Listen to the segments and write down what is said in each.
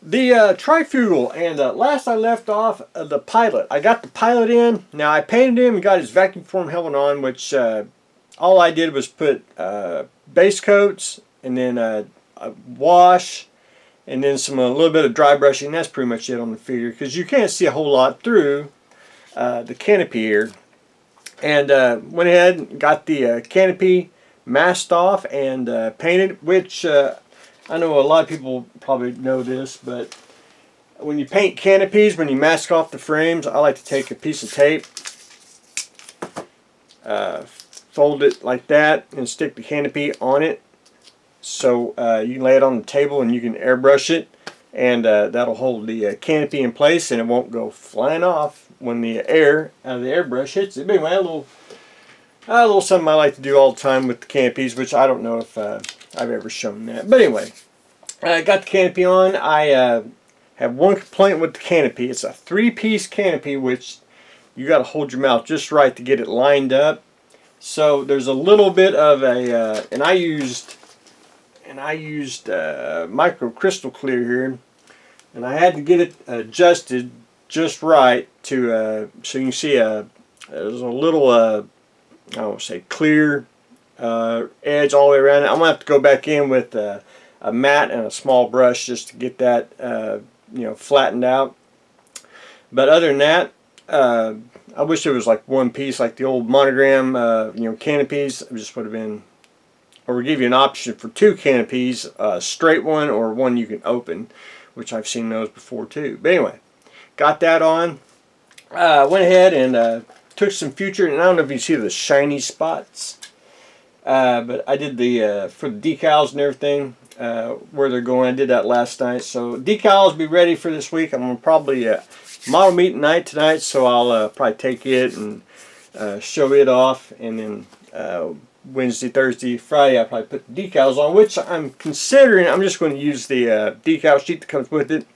The trifugal, and last I left off the pilot. I got the pilot in. Now I painted him and got his vacuum form helmet on, which all I did was put base coats and then a wash and then a little bit of dry brushing. That's pretty much it on the figure because you can't see a whole lot through the canopy here. And went ahead and got the canopy masked off and painted, which I know a lot of people probably know this, but when you paint canopies, when you mask off the frames, I like to take a piece of tape, fold it like that, and stick the canopy on it. So you can lay it on the table and you can airbrush it, and that'll hold the canopy in place and it won't go flying off when the air out of the airbrush hits it. But anyway, a little something I like to do all the time with the canopies, which I don't know if I've ever shown that. But anyway, I got the canopy on. I have one complaint with the canopy. It's a 3-piece canopy, which you got to hold your mouth just right to get it lined up. So there's a little bit of a, and I used micro crystal clear here, and I had to get it adjusted just right to so you can see there's a little I won't say clear edge all the way around it. I'm gonna have to go back in with a mat and a small brush just to get that flattened out. But other than that, I wish it was like one piece like the old monogram canopies. It just would have been, or we give you an option for 2 canopies, a straight one or one you can open, which I've seen those before too. But anyway, got that on. Went ahead and took some future, and I don't know if you see the shiny spots, but I did the for the decals and everything where they're going. I did that last night, so decals be ready for this week. I'm gonna probably model meet tonight, so I'll probably take it and show it off, and then Wednesday, Thursday, Friday I'll probably put the decals on, which I'm considering. I'm just going to use the decal sheet that comes with it.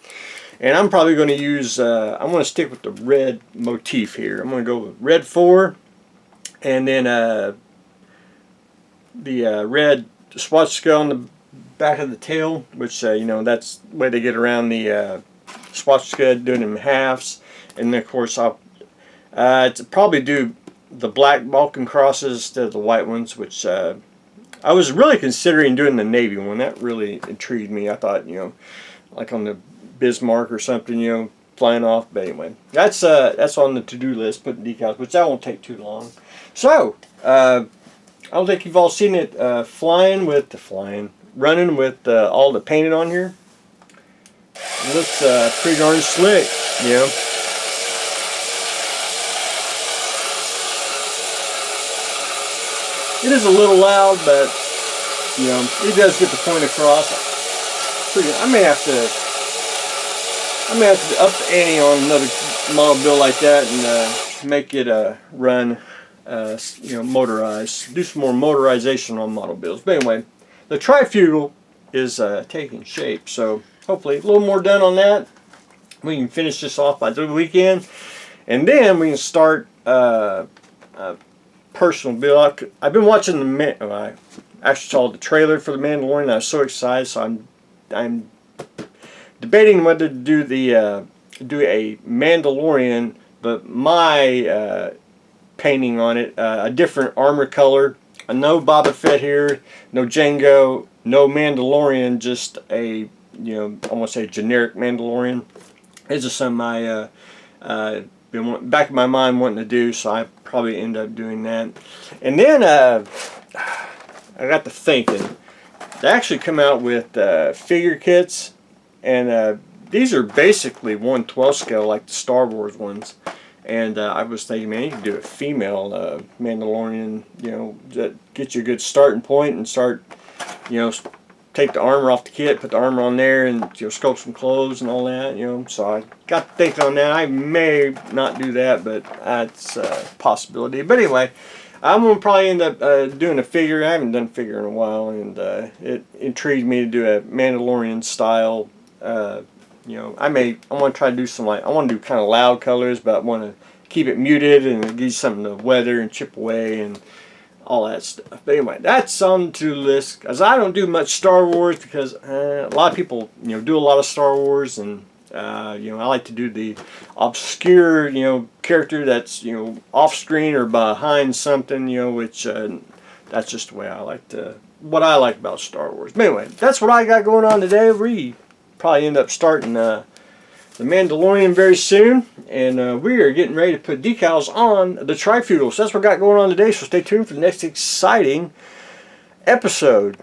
And I'm probably going to use, I'm going to stick with the red motif here. I'm going to go with red 4, and then the red swastika on the back of the tail, which, that's the way they get around the swastika, doing them in halves. And then, of course, I'll probably do the black Balkan crosses instead of the white ones, which I was really considering doing the navy one. That really intrigued me. I thought, like on the Bismarck or something, flying off. But anyway, that's on the to-do list, putting decals, which that won't take too long. So I don't think you've all seen it running with all the painted on here. It looks pretty darn slick, It is a little loud, but it does get the point across. I may have to up the ante on another model build like that and make it run, motorized. Do some more motorization on model builds. But anyway, the trifugal is taking shape, so hopefully a little more done on that. We can finish this off by the weekend, and then we can start personal build. I've been watching I actually saw the trailer for the Mandalorian. I was so excited, so I'm debating whether to do a Mandalorian, but my painting on it, a different armor color. No Boba Fett here, no Jango, no Mandalorian, just a I want to say generic Mandalorian. It's just something I been back in my mind wanting to do, so I probably end up doing that. And then I got to thinking, they actually come out with figure kits, and these are basically 1/12 scale like the Star Wars ones. And I was thinking, man, you can do a female Mandalorian, that get you a good starting point and start, take the armor off the kit, put the armor on there, and sculpt some clothes and all that. So I got to thinking on that. I may not do that, but that's a possibility. But anyway, I'm gonna probably end up doing a figure. I haven't done a figure in a while, and it intrigued me to do a Mandalorian style. I want to try to do some I want to do kind of loud colors, but I want to keep it muted and give you something to weather and chip away, and all that stuff. But anyway, that's on the to-do list, because I don't do much Star Wars, because a lot of people, do a lot of Star Wars, and I like to do the obscure, character that's, off screen or behind something, which that's just the way I like to, what I like about Star Wars. But anyway, that's what I got going on today. We probably end up starting the Mandalorian very soon, and we are getting ready to put decals on the trifugal. So that's what I got going on today, so stay tuned for the next exciting episode.